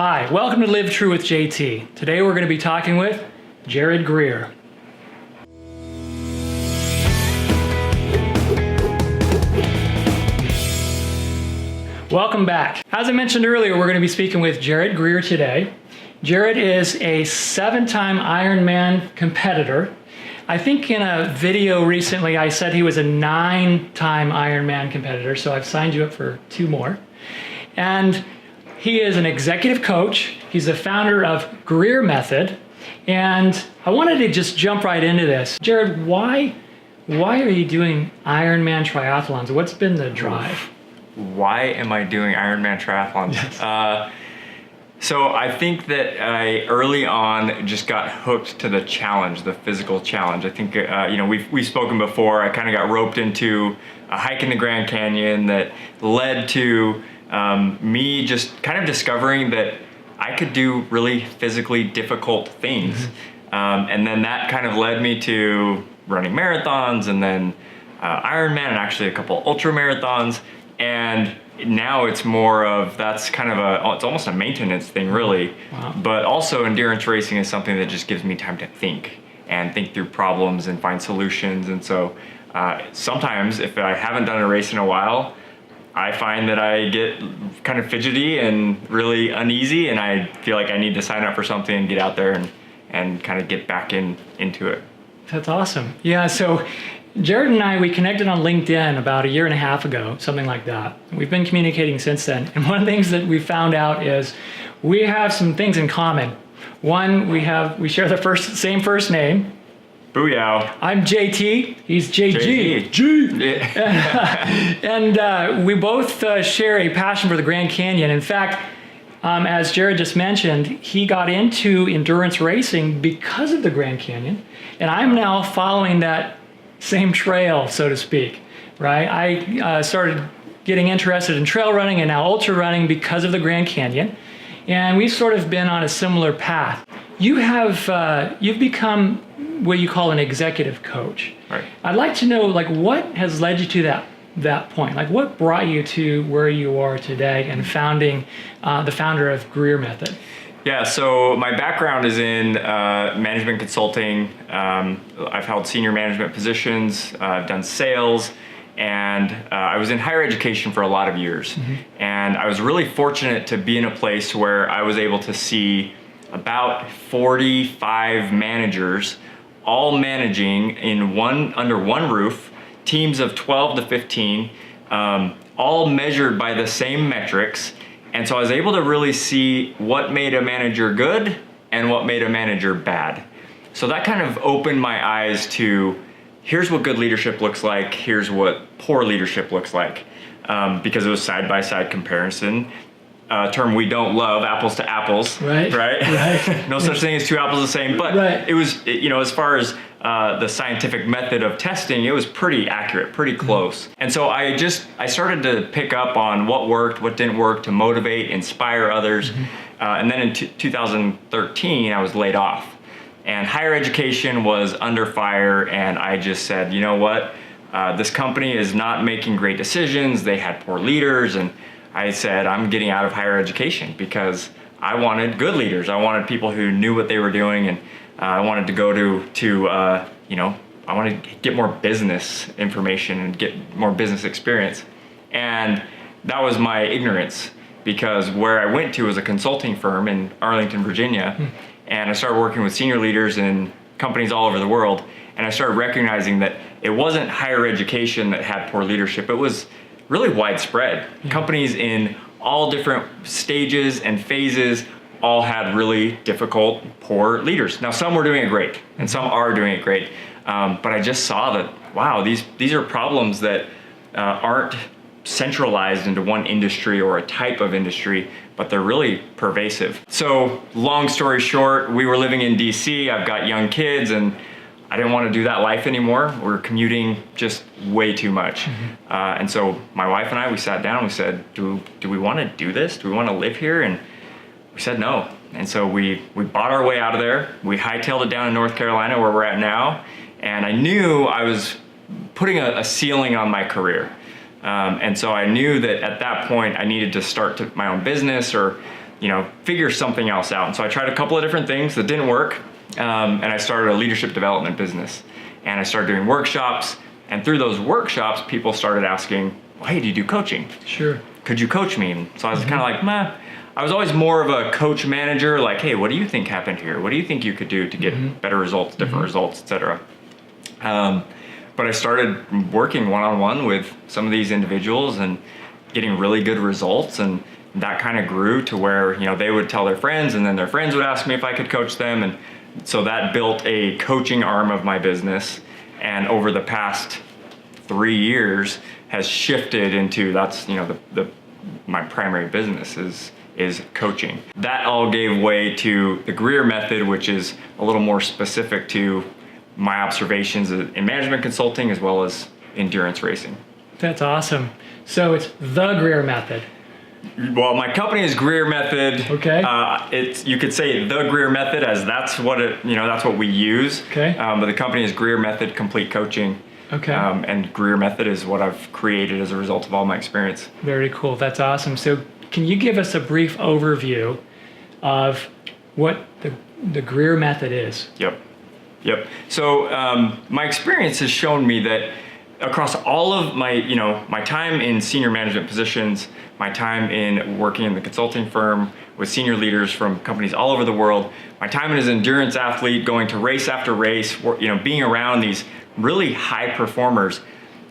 Hi, welcome to Live True with JT. Today we're going to be talking with Jared Greer. Welcome back. As I mentioned earlier, we're going to be speaking with Jared Greer today. Jared is a 7-time Ironman competitor. I think in a video recently I said he was a 9-time Ironman competitor, so I've signed you up for 2 more. And he is an executive coach. He's the founder of Grier Method. And I wanted to just jump right into this. Jared, why are you doing Ironman triathlons? What's been the drive? Why am I doing Ironman triathlons? Yes. So I think that I early on just got hooked to the challenge, the physical challenge. I think we've spoken before. I kind of got roped into a hike in the Grand Canyon that led to me just kind of discovering that I could do really physically difficult things. Mm-hmm. And then that kind of led me to running marathons and then Ironman and actually a couple ultra marathons. And now it's more of, that's kind of it's almost a maintenance thing really. Wow. But also endurance racing is something that just gives me time to think through problems and find solutions. And so sometimes if I haven't done a race in a while, I find that I get kind of fidgety and really uneasy, and I feel like I need to sign up for something and get out there and kind of get back into it. That's awesome. Yeah, so Jared and I, we connected on LinkedIn about 1.5 years ago, something like that. We've been communicating since then. And one of the things that we found out is we have some things in common. One, we share the same first name. Booyah. I'm JT, he's JG. And we both share a passion for the Grand Canyon. In fact, as Jared just mentioned, he got into endurance racing because of the Grand Canyon. And I'm now following that same trail, so to speak, right? I started getting interested in trail running and now ultra running because of the Grand Canyon. And we've sort of been on a similar path. You've become what you call an executive coach. Right. I'd like to know, what has led you to that point? What brought you to where you are today and the founder of Grier Method? Yeah, so my background is in management consulting. I've held senior management positions, I've done sales, and I was in higher education for a lot of years. Mm-hmm. And I was really fortunate to be in a place where I was able to see about 45 managers all managing under one roof, teams of 12 to 15, all measured by the same metrics. And so I was able to really see what made a manager good and what made a manager bad. So that kind of opened my eyes to, here's what good leadership looks like, here's what poor leadership looks like, because it was side-by-side comparison. Term we don't love, apples to apples, right? No such thing as 2 apples the same, but right. It was, as far as the scientific method of testing, it was pretty accurate, pretty close. Mm-hmm. And so I started to pick up on what worked, what didn't work, to motivate, inspire others. Mm-hmm. And then in 2013, I was laid off. And higher education was under fire, and I just said, you know what? This company is not making great decisions. They had poor leaders, and I said, I'm getting out of higher education because I wanted good leaders. I wanted people who knew what they were doing, and I wanted to go I wanted to get more business information and get more business experience. And that was my ignorance, because where I went to was a consulting firm in Arlington, Virginia. And I started working with senior leaders in companies all over the world. And I started recognizing that it wasn't higher education that had poor leadership. It was really widespread. Companies in all different stages and phases all had really difficult, poor leaders. Now, some were doing it great, and some are doing it great. But I just saw that, wow, these are problems that aren't centralized into one industry or a type of industry, but they're really pervasive. So, long story short, we were living in DC. I've got young kids, and I didn't want to do that life anymore. We were commuting just way too much. Mm-hmm. And so my wife and I, we sat down and we said, do we want to do this? Do we want to live here? And we said no. And so we bought our way out of there. We hightailed it down in North Carolina, where we're at now. And I knew I was putting a ceiling on my career. And so I knew that at that point I needed to start my own business, or figure something else out. And so I tried a couple of different things that didn't work. And I started a leadership development business, and I started doing workshops. And through those workshops, people started asking, well, hey, do you do coaching? Sure. Could you coach me? And so I was kind of like, meh. I was always more of a coach manager, like, hey, what do you think happened here? What do you think you could do to get better results, different results, et cetera? But I started working one-on-one with some of these individuals and getting really good results. And that kind of grew to where, they would tell their friends, and then their friends would ask me if I could coach them. And so that built a coaching arm of my business. And over the past 3 years has shifted into my primary business is coaching. That all gave way to the Grier Method, which is a little more specific to my observations in management consulting as well as endurance racing. That's awesome. So it's the Grier Method. Well, my company is Grier Method. Okay. You could say the Grier Method, as that's what that's what we use. Okay. But the company is Grier Method Complete Coaching. Okay. And Grier Method is what I've created as a result of all my experience. Very cool. That's awesome. So can you give us a brief overview of what the Grier Method is? Yep. So my experience has shown me that across all of my time in senior management positions, my time in working in the consulting firm with senior leaders from companies all over the world, my time as an endurance athlete, going to race after race, being around these really high performers,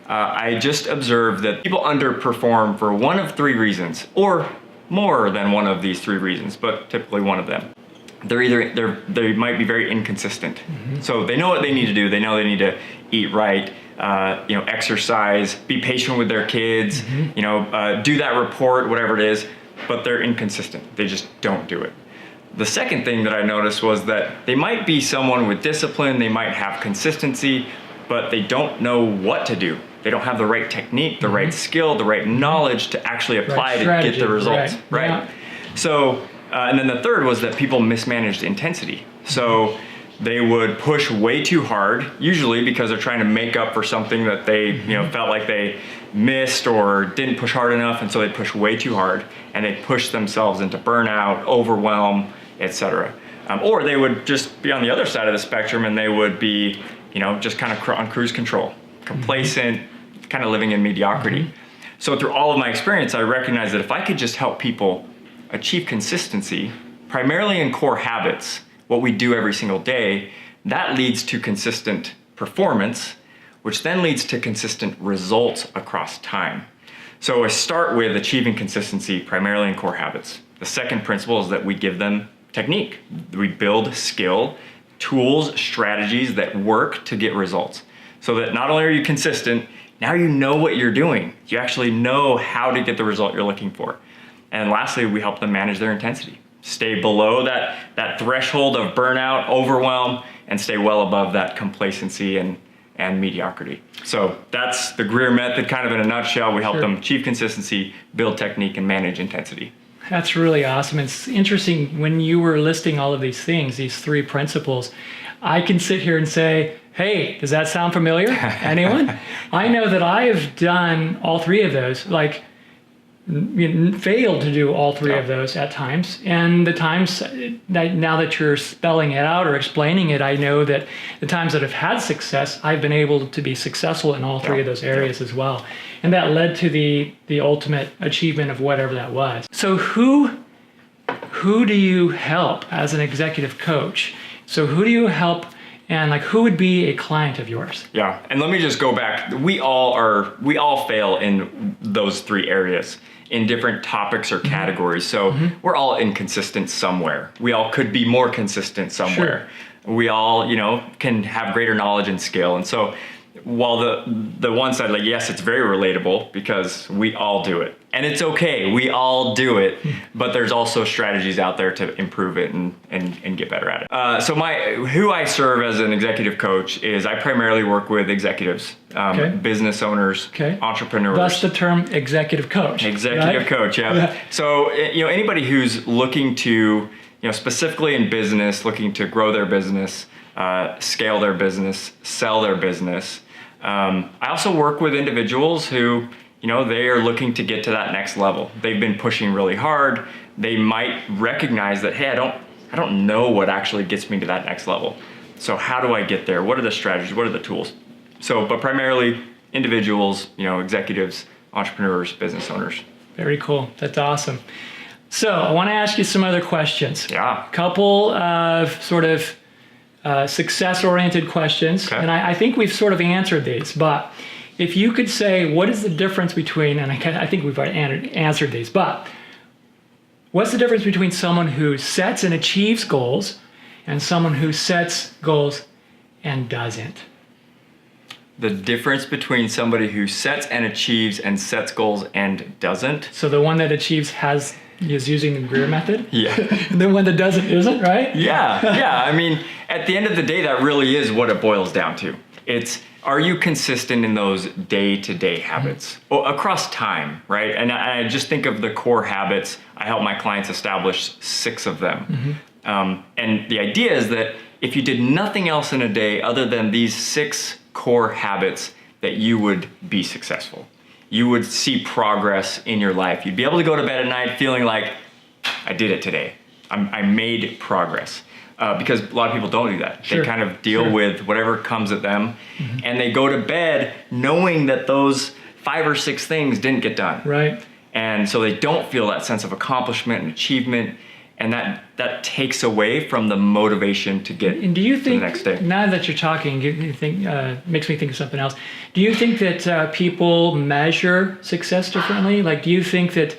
I just observed that people underperform for one of three reasons, or more than one of these three reasons, but typically one of them. They might be very inconsistent. So they know what they need to do. They know they need to eat right, exercise, be patient with their kids, do that report, whatever it is, but they're inconsistent. They just don't do it. The second thing that I noticed was that they might be someone with discipline, they might have consistency, but they don't know what to do. They don't have the right technique, the right skill, the right knowledge to actually apply to get the results. Right. Yeah. So, and then the third was that people mismanaged intensity. So they would push way too hard, usually because they're trying to make up for something that they felt like they missed or didn't push hard enough, and so they push way too hard, and they push themselves into burnout, overwhelm, etc. Or they would just be on the other side of the spectrum, and they would be just kind of on cruise control, complacent, kind of living in mediocrity. So through all of my experience, I recognized that if I could just help people achieve consistency, primarily in core habits, what we do every single day, that leads to consistent performance, which then leads to consistent results across time. So I start with achieving consistency primarily in core habits. The second principle is that we give them technique. We build skill, tools, strategies that work to get results. So that not only are you consistent, now you know what you're doing. You actually know how to get the result you're looking for. And lastly, we help them manage their intensity. Stay below that threshold of burnout, overwhelm, and stay well above that complacency and mediocrity. So that's the Grier Method kind of in a nutshell. We help them achieve consistency, build technique, and manage intensity. That's really awesome. It's interesting when you were listing all of these things, these three principles, I can sit here and say, hey, does that sound familiar? Anyone? I know that I have done all three of those, failed to do all three of those at times. And the times, now that you're spelling it out or explaining it, I know that the times that I've had success, I've been able to be successful in all three of those areas as well. And that led to the ultimate achievement of whatever that was. So who do you help as an executive coach? So who do you help, and who would be a client of yours? Yeah, and let me just go back. We all fail in those three areas in different topics or categories. So we're all inconsistent somewhere. We all could be more consistent somewhere. Sure. We all, can have greater knowledge and skill. And so while the one side, yes, it's very relatable because we all do it. And it's okay, we all do it, but there's also strategies out there to improve it and get better at it. So who I serve as an executive coach is I primarily work with executives, business owners, entrepreneurs. Thus the term executive coach. Executive coach, yeah. So, anybody who's looking to, specifically in business, looking to grow their business, scale their business, sell their business. I also work with individuals who, they are looking to get to that next level. They've been pushing really hard. They might recognize that, hey, I don't know what actually gets me to that next level. So how do I get there? What are the strategies? What are the tools? So, but primarily individuals, executives, entrepreneurs, business owners. Very cool. That's awesome. So I want to ask you some other questions. Yeah. A couple of sort of success-oriented questions. Okay. And I think we've sort of answered these, but if you could say, what is the difference between, and I think we've already answered these, but what's the difference between someone who sets and achieves goals and someone who sets goals and doesn't? The difference between somebody who sets and achieves and sets goals and doesn't. So the one that achieves is using the Grier Method? Yeah. And the one that doesn't isn't, right? Yeah. I mean, at the end of the day, that really is what it boils down to. It's, are you consistent in those day-to-day habits across time, right? And I just think of the core habits. I help my clients establish 6 of them. And the idea is that if you did nothing else in a day other than these 6 core habits, that you would be successful. You would see progress in your life. You'd be able to go to bed at night feeling like, I did it today. I made progress. Because a lot of people don't do that. Sure. They kind of deal with whatever comes at them, and they go to bed knowing that those 5 or 6 things didn't get done. Right. And so they don't feel that sense of accomplishment and achievement, and that takes away from the motivation to get And do you to think, the next day. now that you're talking, you think makes me think of something else. Do you think that people measure success differently? Like, do you think that,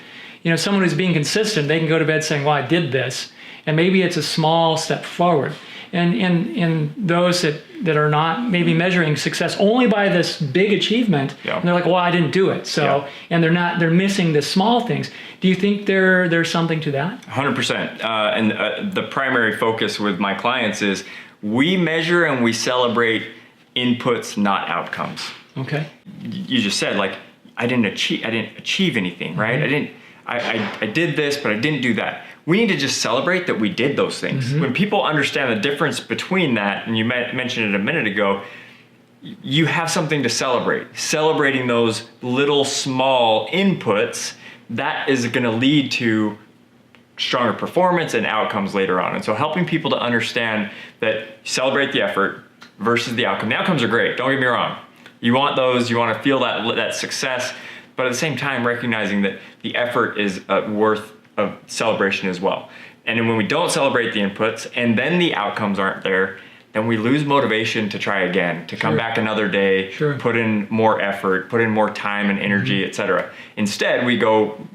someone who's being consistent, they can go to bed saying, well, I did this, and maybe it's a small step forward. And in those that are not maybe measuring success only by this big achievement, and they're like, well, I didn't do it. So, and they're missing the small things. Do you think there's something to that? 100%. And the primary focus with my clients is we measure and we celebrate inputs, not outcomes. Okay. You just said, like, I didn't achieve anything, right? I did this, but I didn't do that. We need to just celebrate that we did those things. When people understand the difference between that, and you mentioned it a minute ago, you have something to celebrate. Celebrating those little small inputs, that is going to lead to stronger performance and outcomes later on. And so helping people to understand that celebrate the effort versus the outcome. The outcomes are great, don't get me wrong. You want those, you want to feel that success, but at the same time recognizing that the effort is worth of celebration as well. And then when we don't celebrate the inputs and then the outcomes aren't there, then we lose motivation to try again, to come back another day, put in more effort, put in more time and energy, etc. Instead,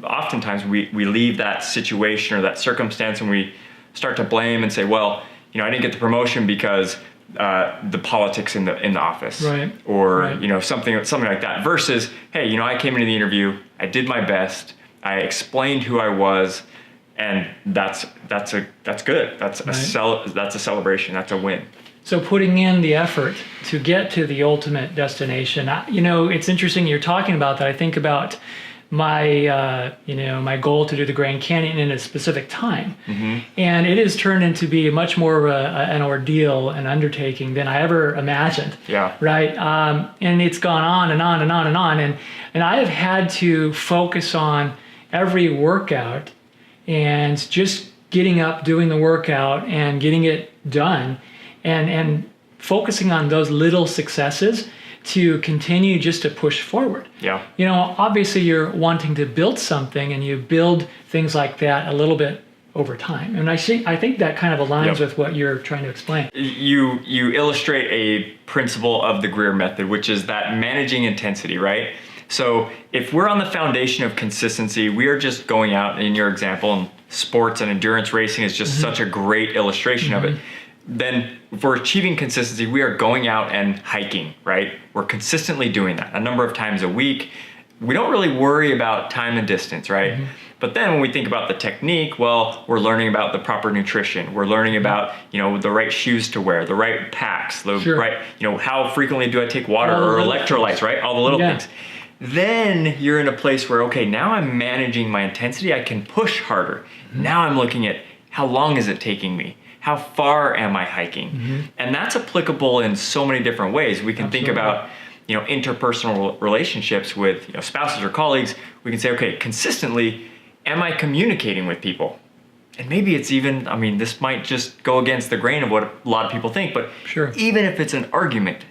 oftentimes we leave that situation or that circumstance and we start to blame and say, well, I didn't get the promotion because the politics in the office, or something like that. Versus, hey, I came into the interview, I did my best, I explained who I was, and that's good. That's a celebration. That's a win. So putting in the effort to get to the ultimate destination. It's interesting you're talking about that. I think about my my goal to do the Grand Canyon in a specific time, and it has turned into be much more of an ordeal, an undertaking than I ever imagined. Yeah. Right. And it's gone on and on and on and on, and I have had to focus on every workout and just getting up, doing the workout and getting it done, and focusing on those little successes to continue just to push forward. Yeah. Obviously you're wanting to build something, and you build things like that a little bit over time. And I think that kind of aligns with what you're trying to explain. You illustrate a principle of the Greer Method, which is that managing intensity, right? So if we're on the foundation of consistency, we are just going out, in your example, and sports and endurance racing is just such a great illustration of it. Then if we're achieving consistency, we are going out and hiking, right? We're consistently doing that a number of times a week. We don't really worry about time and distance, right? But then when we think about the technique, well, we're learning about the proper nutrition. We're learning about, the right shoes to wear, the right packs, right, how frequently do I take water or electrolytes, right? All the little things. Then you're in a place where, okay, now I'm managing my intensity. I can push harder. Now I'm looking at how long is it taking me? How far am I hiking? And that's applicable in so many different ways. We can think about, interpersonal relationships with spouses or colleagues, we can say, okay, consistently, am I communicating with people? And maybe it's even, this might just go against the grain of what a lot of people think, but Sure. even if it's an argument,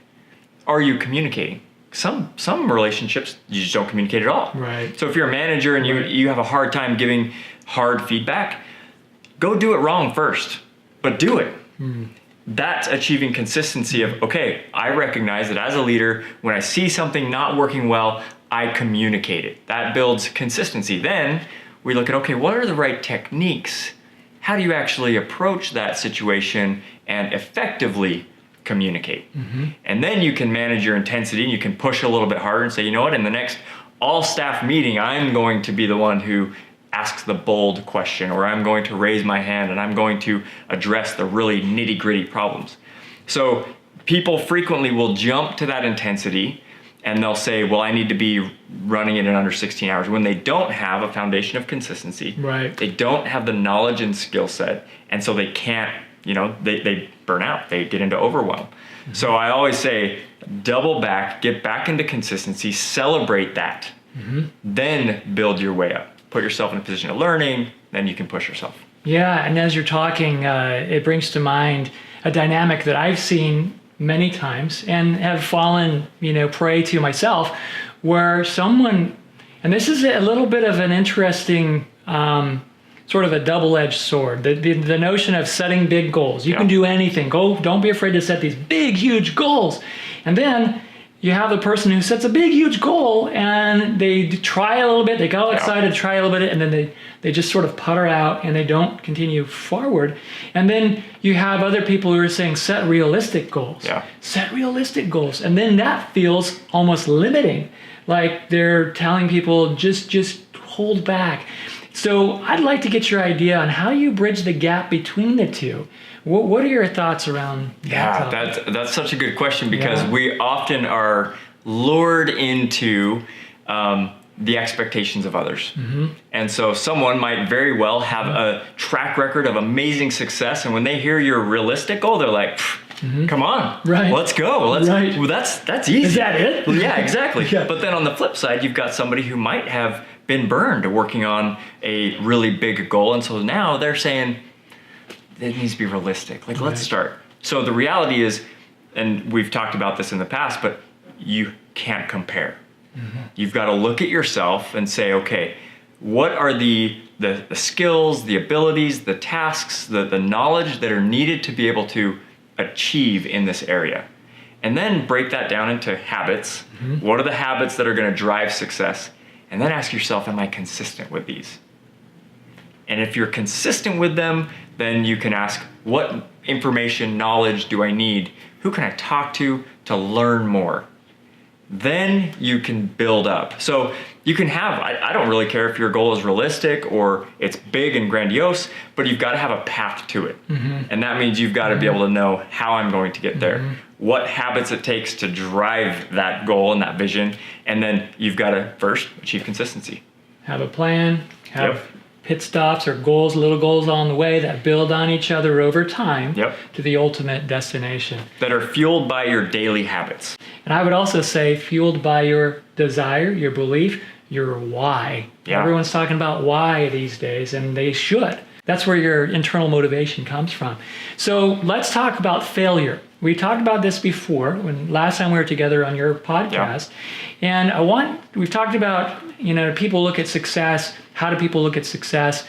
are you communicating? Some relationships, you just don't communicate at all. Right. So if you're a manager and you have a hard time giving hard feedback, go do it wrong first, but do it. That's achieving consistency of, okay, I recognize that as a leader, when I see something not working well, I communicate it. That builds consistency. Then we look at, okay, what are the right techniques? How do you actually approach that situation and effectively communicate? And then you can manage your intensity and you can push a little bit harder and say, you know what, in the next all staff meeting, I'm going to be the one who asks the bold question, or I'm going to raise my hand and I'm going to address the really nitty gritty problems. So people frequently will jump to that intensity and they'll say, well, I need to be running it in under 16 hours, when they don't have a foundation of consistency. Right. They don't have the knowledge and skill set. And so they can't, they burn out, they get into overwhelm. So I always say, double back, get back into consistency, celebrate that, then build your way up. Put yourself in a position of learning, then you can push yourself. Yeah, and as you're talking, it brings to mind a dynamic that I've seen many times and have fallen, prey to myself, where someone, and this is a little bit of an interesting, sort of a double-edged sword. The notion of setting big goals. You can do anything. Don't be afraid to set these big, huge goals. And then you have the person who sets a big, huge goal and they try a little bit, they go outside and try a little bit, and then they just sort of putter out and they don't continue forward. And then you have other people who are saying, set realistic goals. Yeah. Set realistic goals. And then that feels almost limiting. Like they're telling people, just hold back. So I'd like to get your idea on how you bridge the gap between the two. What are your thoughts around that? Yeah, that's such a good question, because we often are lured into the expectations of others. And so someone might very well have a track record of amazing success, and when they hear your realistic goal, they're like, come on, let's go. Well, that's easy. Is that it? Yeah, exactly. But then on the flip side, you've got somebody who might have been burned working on a really big goal, and so now they're saying, it needs to be realistic. Let's start. So the reality is, and we've talked about this in the past, but you can't compare. You've got to look at yourself and say, okay, what are the skills, the abilities, the tasks, the knowledge that are needed to be able to achieve in this area? And then break that down into habits. What are the habits that are going to drive success? And then ask yourself, am I consistent with these? And if you're consistent with them, then you can ask, what information, knowledge do I need? Who can I talk to learn more? Then you can build up. So you can have, I don't really care if your goal is realistic or it's big and grandiose, but you've got to have a path to it. And that means you've got to be able to know how I'm going to get there, what habits it takes to drive that goal and that vision. And then you've got to first achieve consistency. Have a plan, have pit stops or goals, little goals along the way that build on each other over time to the ultimate destination. That are fueled by your daily habits. And I would also say fueled by your desire, your belief, your why. Everyone's talking about why these days, and they should. That's where your internal motivation comes from. So let's talk about failure. We talked about this before, when last time we were together on your podcast. And we've talked about, people look at success. How do people look at success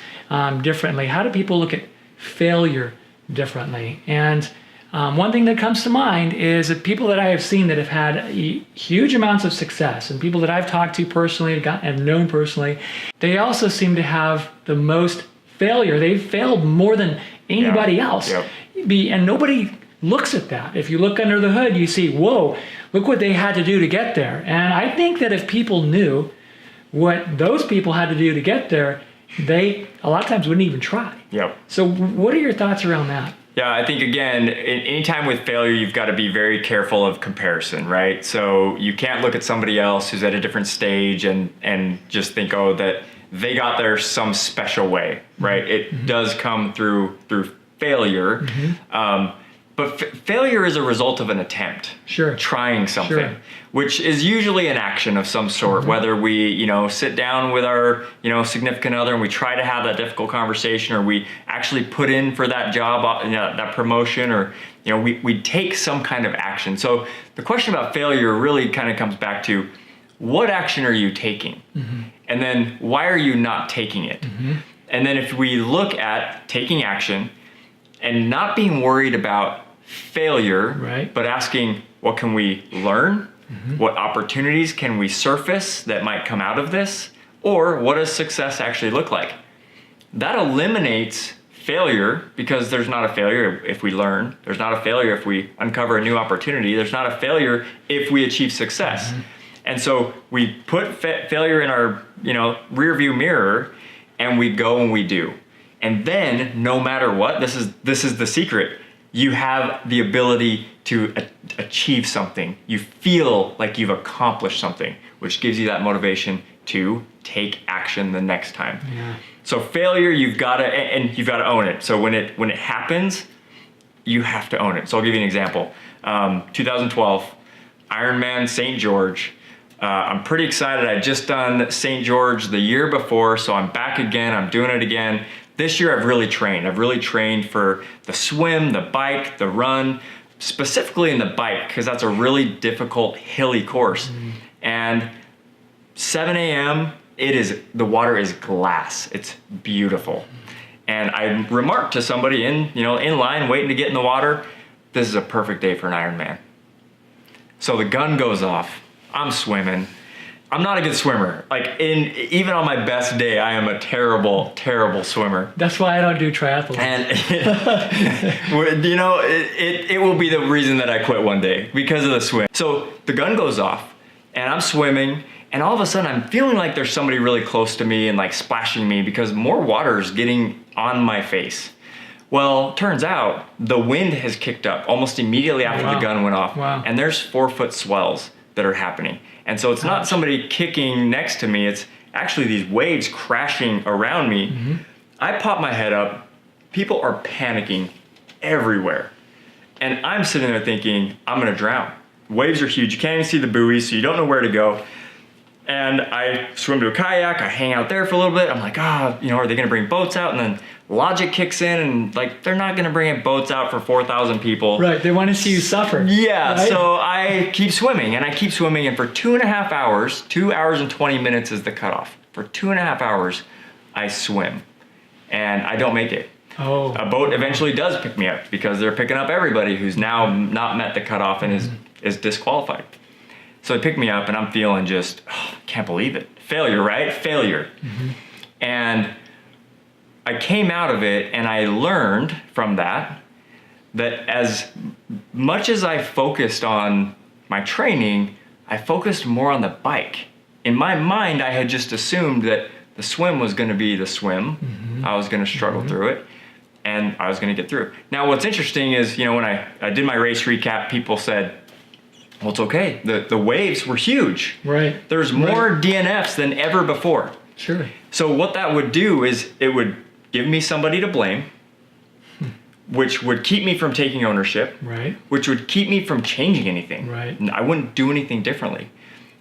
differently? How do people look at failure differently? And one thing that comes to mind is that people that I have seen that have had huge amounts of success, and people that I've talked to personally and known personally, they also seem to have the most failure. They've failed more than anybody else. And nobody looks at that. If you look under the hood, you see, whoa, look what they had to do to get there. And I think that if people knew what those people had to do to get there, they a lot of times wouldn't even try. So what are your thoughts around that? Yeah, I think, again, anytime with failure, you've got to be very careful of comparison, right? So you can't look at somebody else who's at a different stage and just think, oh, that they got there some special way, right? It does come through failure. But failure is a result of an attempt. Sure. Trying something, Sure. which is usually an action of some sort, whether we, sit down with our, significant other and we try to have that difficult conversation, or we actually put in for that job, that promotion, or, we take some kind of action. So the question about failure really kind of comes back to, what action are you taking? And then why are you not taking it? And then if we look at taking action and not being worried about failure, Right. but asking, what can we learn? What opportunities can we surface that might come out of this? Or what does success actually look like? That eliminates failure, because there's not a failure if we learn. There's not a failure if we uncover a new opportunity. There's not a failure if we achieve success. And so we put failure in our, rear view mirror, and we go and we do. And then no matter what, this is the secret. You have the ability to achieve something. You feel like you've accomplished something, which gives you that motivation to take action the next time. Yeah. So failure, you've got to own it. So when it happens, you have to own it. So I'll give you an example. 2012, Ironman St. George. I'm pretty excited. I'd just done St. George the year before, so I'm back again. I'm doing it again. This year I've really trained. I've really trained for the swim, the bike, the run, specifically in the bike, because that's a really difficult hilly course. And 7 a.m., the water is glass. It's beautiful. And I remarked to somebody in line waiting to get in the water, this is a perfect day for an Ironman. So the gun goes off. I'm swimming. I'm not a good swimmer. Even on my best day, I am a terrible, terrible swimmer. That's why I don't do triathlons. And it will be the reason that I quit one day, because of the swim. So the gun goes off, and I'm swimming, and all of a sudden I'm feeling like there's somebody really close to me and splashing me, because more water is getting on my face. Well, turns out the wind has kicked up almost immediately after the gun went off. Wow. And there's 4-foot swells that are happening. And so it's not somebody kicking next to me, it's actually these waves crashing around me. I pop my head up, people are panicking everywhere. And I'm sitting there thinking, I'm gonna drown. Waves are huge, you can't even see the buoys, so you don't know where to go. And I swim to a kayak, I hang out there for a little bit. I'm like, are they gonna bring boats out? And then logic kicks in, and they're not gonna bring boats out for 4,000 people. Right, they want to see you suffer. Yeah, right? So I keep swimming, and for 2.5 hours, 2 hours and 20 minutes is the cutoff. For 2.5 hours, I swim, and I don't make it. Oh. A boat eventually does pick me up, because they're picking up everybody who's now not met the cutoff and is disqualified. So they pick me up, and I'm feeling just, can't believe it. Failure, right? Failure. And I came out of it, and I learned from that as much as I focused on my training, I focused more on the bike. In my mind, I had just assumed that the swim was going to be the swim. I was going to struggle through it, and I was going to get through. Now, what's interesting is, when I did my race recap, people said, well, it's okay. The waves were huge. Right. There's more DNFs than ever before. Sure. So what that would do is it would give me somebody to blame, which would keep me from taking ownership, Right. which would keep me from changing anything. Right. I wouldn't do anything differently.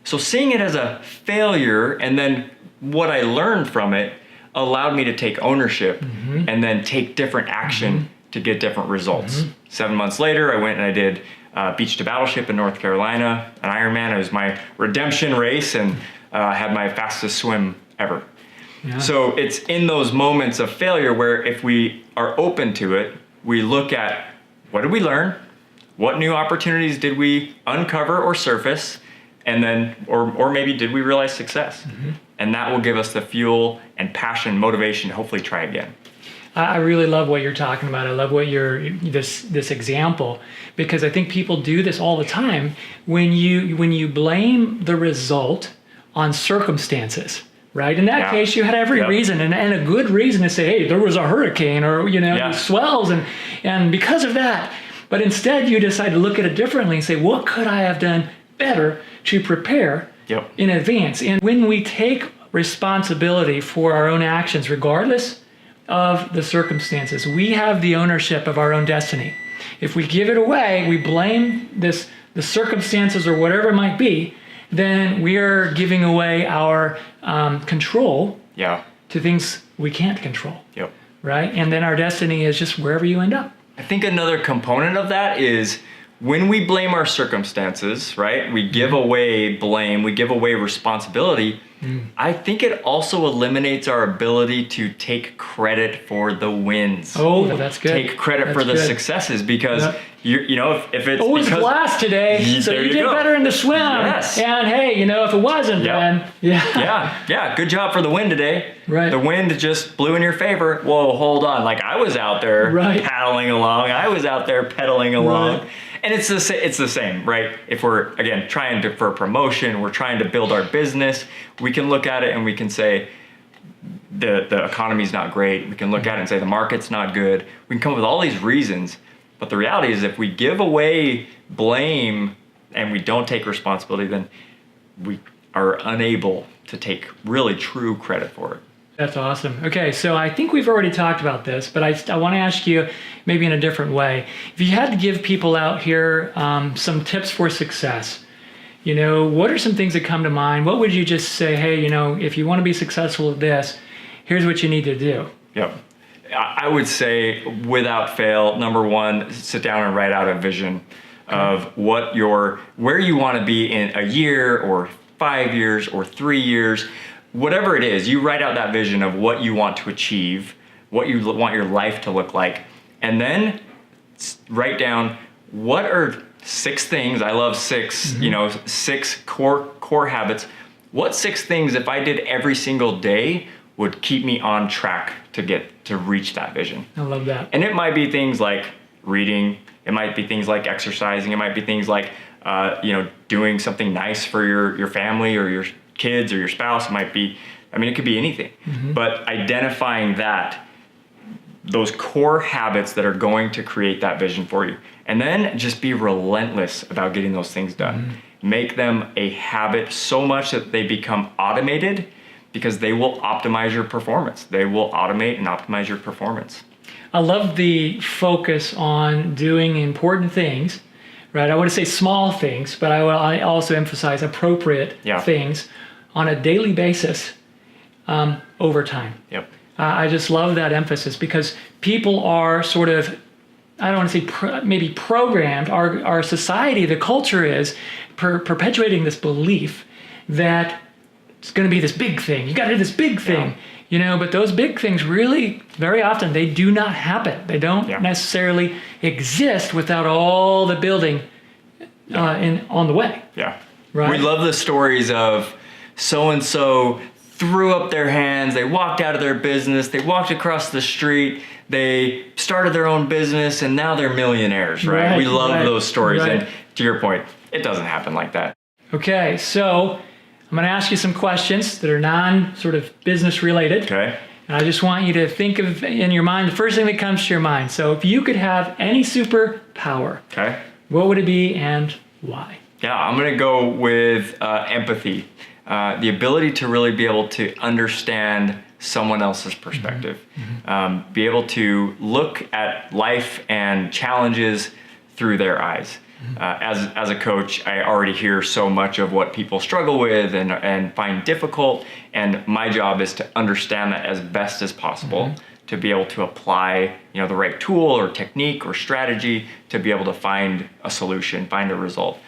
So seeing it as a failure, and then what I learned from it allowed me to take ownership and then take different action to get different results. 7 months later, I went and I did Beach to Battleship in North Carolina, an Ironman. It was my redemption race, and had my fastest swim ever. Yeah. So it's in those moments of failure where, if we are open to it, we look at, what did we learn? What new opportunities did we uncover or surface? And then, or maybe did we realize success? And that will give us the fuel and passion, motivation to hopefully try again. I really love what you're talking about. I love what this example, because I think people do this all the time. When you blame the result on circumstances, right? In that case, you had every reason and a good reason to say, hey, there was a hurricane, or swells, and because of that. But instead, you decide to look at it differently and say, what could I have done better to prepare in advance? And when we take responsibility for our own actions, regardless of the circumstances, we have the ownership of our own destiny. If we give it away, we blame the circumstances or whatever it might be, then we are giving away our control to things we can't control. Yep. Right? And then our destiny is just wherever you end up. I think another component of that is when we blame our circumstances, right? We give away blame, we give away responsibility. I think it also eliminates our ability to take credit for the wins. Oh, that's good. Take credit for the successes, because you know, if it's was because blast today, so you did better in the swim. Yes. And hey, you know, if it wasn't, then yeah, good job for the win today. Right. The wind just blew in your favor. Whoa, hold on. Like, I was out there paddling along. I was out there pedaling along. Right. And it's the same, right? If we're, again, trying to, for promotion, we're trying to build our business, we can look at it and we can say, the economy's not great. We can look at it and say the market's not good. We can come up with all these reasons. But the reality is, if we give away blame and we don't take responsibility, then we are unable to take really true credit for it. That's awesome. Okay, so I think we've already talked about this, but I want to ask you maybe in a different way. If you had to give people out here some tips for success, you know, what are some things that come to mind? What would you just say, hey, you know, if you want to be successful at this, here's what you need to do? Yep. I would say, without fail, number one, sit down and write out a vision of where you want to be in a year or 5 years or 3 years. Whatever it is, you write out that vision of what you want to achieve, what you want your life to look like, and then write down what are 6 things. I love 6, you know, 6 core habits. What 6 things, if I did every single day, would keep me on track to reach that vision? I love that. And it might be things like reading. It might be things like exercising. It might be things like, you know, doing something nice for your family or your kids or your spouse. It might be, I mean, it could be anything. But identifying those core habits that are going to create that vision for you. And then just be relentless about getting those things done. Make them a habit so much that they become automated, because they will optimize your performance. They will automate and optimize your performance. I love the focus on doing important things, right? I wouldn't say small things, but I also emphasize appropriate things on a daily basis over time. Yep. I just love that emphasis, because people are sort of, I don't want to say maybe programmed, our society, the culture is perpetuating this belief that it's going to be this big thing. You got to do this big thing, you know, but those big things really, very often, they do not happen. They don't necessarily exist without all the building on the way. Yeah. Right? We love the stories of so-and-so threw up their hands, they walked out of their business, they walked across the street, they started their own business, and now they're millionaires, right? We love those stories. And to your point, it doesn't happen like that. Okay, so I'm going to ask you some questions that are sort of business related. Okay. And I just want you to think of in your mind the first thing that comes to your mind. So if you could have any superpower, what would it be and why? Yeah, I'm going to go with empathy. The ability to really be able to understand someone else's perspective. Be able to look at life and challenges through their eyes. As a coach, I already hear so much of what people struggle with and find difficult, and my job is to understand that as best as possible, to be able to apply, you know, the right tool or technique or strategy to be able to find a solution, find a result.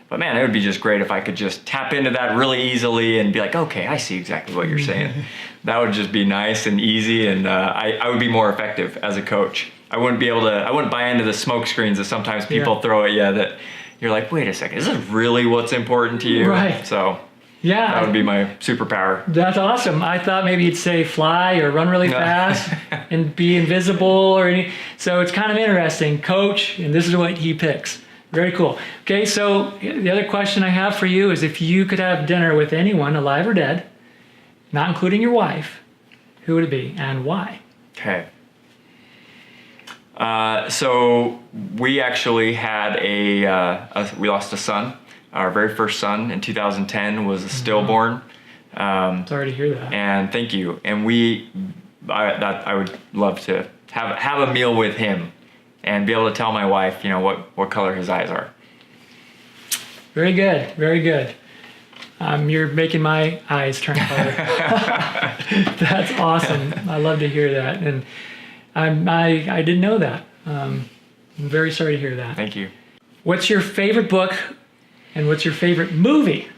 But man, it would be just great if I could just tap into that really easily and be like, okay, I see exactly what you're saying. That would just be nice and easy, and I would be more effective as a coach. I wouldn't buy into the smoke screens that sometimes people throw at you that you're like, wait a second, is this really what's important to you? Right. So that would be my superpower. That's awesome. I thought maybe you'd say fly or run really fast and be invisible or any. So it's kind of interesting. Coach, and this is what he picks. Very cool. Okay, so the other question I have for you is, if you could have dinner with anyone, alive or dead, not including your wife, who would it be and why? Okay. So we actually had we lost a son. Our very first son in 2010 was a stillborn. Sorry to hear that. And thank you. And I would love to have a meal with him and be able to tell my wife, what color his eyes are. Very good. Very good. You're making my eyes turn color. That's awesome. I love to hear that. And I didn't know that. I'm very sorry to hear that. Thank you. What's your favorite book and what's your favorite movie?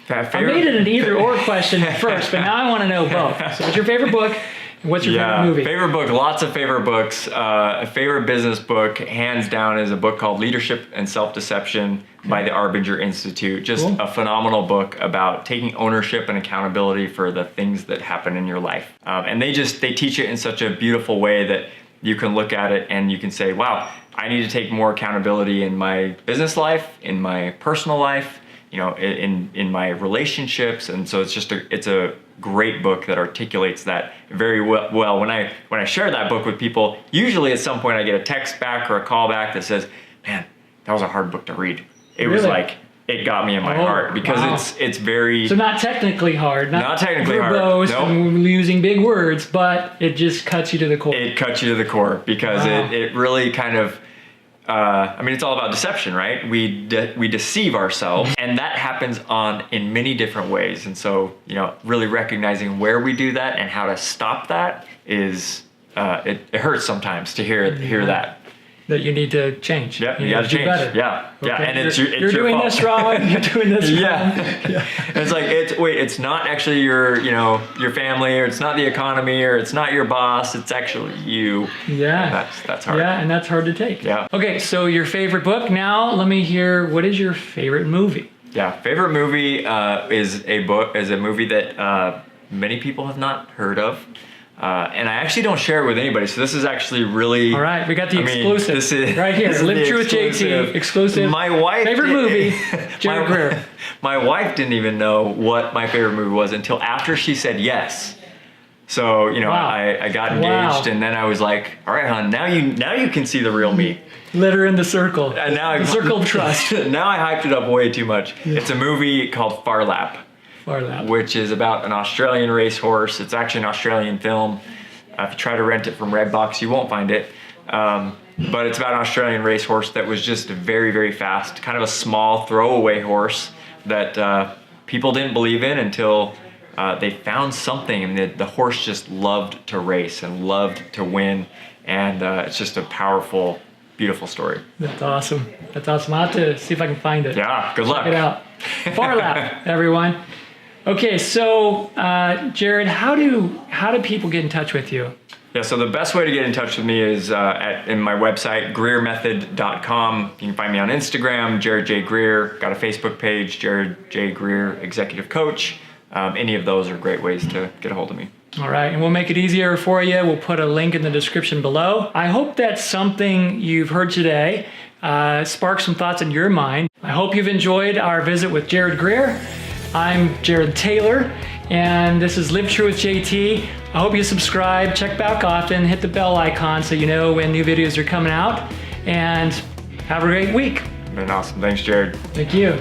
I made it an either or question first, but now I want to know both. So what's your favorite book and what's your favorite movie? Favorite book, lots of favorite books. A favorite business book, hands down, is a book called Leadership and Self-Deception by the Arbinger Institute. Just a phenomenal book about taking ownership and accountability for the things that happen in your life. And they teach it in such a beautiful way that you can look at it and you can say, wow, I need to take more accountability in my business life, in my personal life, in my relationships. And so it's a great book that articulates that very well. When I share that book with people, usually at some point I get a text back or a call back that says, man, that was a hard book to read. It was like, it got me in my heart because it's very... So not technically hard. Not technically hard. Nope. And using big words, but it just cuts you to the core. It cuts you to the core because it really kind of... it's all about deception, right? We deceive ourselves, and that happens in many different ways. And so, really recognizing where we do that and how to stop that is, it hurts sometimes to hear that. That you need to change. Yep, you got to change. Better. Yeah, okay. And it's you're your doing fault. this wrong. You're doing this wrong. Yeah. And it's like it's not actually your family, or it's not the economy, or it's not your boss. It's actually you. Yeah. And that's hard. Yeah, and that's hard to take. Yeah. Okay, so your favorite book. Now let me hear. What is your favorite movie? Yeah, favorite movie is a movie that many people have not heard of. And I actually don't share it with anybody, so this is actually really... All right, we got the exclusive. This is right here. Live True with JT, exclusive. My wife... Favorite movie, Jared Greer. My wife didn't even know what my favorite movie was until after she said yes. So, I got engaged, and then I was like, all right, hon, now you can see the real me. Let her in the circle. And now the circle of trust. Now I hyped it up way too much. Yeah. It's a movie called Far Lap. Which is about an Australian racehorse. It's actually an Australian film. If you try to rent it from Redbox, you won't find it. But it's about an Australian racehorse that was just very, very fast, kind of a small throwaway horse that people didn't believe in until they found something. And the horse just loved to race and loved to win. And it's just a powerful, beautiful story. That's awesome. That's awesome. I'll have to see if I can find it. Yeah, good luck. Check it out. Far Lap, everyone. Okay, so Jared, how do people get in touch with you? Yeah, so the best way to get in touch with me is in my website, GrierMethod.com. You can find me on Instagram, Jared J. Greer. Got a Facebook page, Jared J. Greer, Executive Coach. Any of those are great ways to get a hold of me. All right, and we'll make it easier for you. We'll put a link in the description below. I hope that something you've heard today sparks some thoughts in your mind. I hope you've enjoyed our visit with Jared Greer. I'm Jared Taylor, and this is Live True with JT. I hope you subscribe, check back often, hit the bell icon so you know when new videos are coming out, and have a great week. Been awesome. Thanks, Jared. Thank you.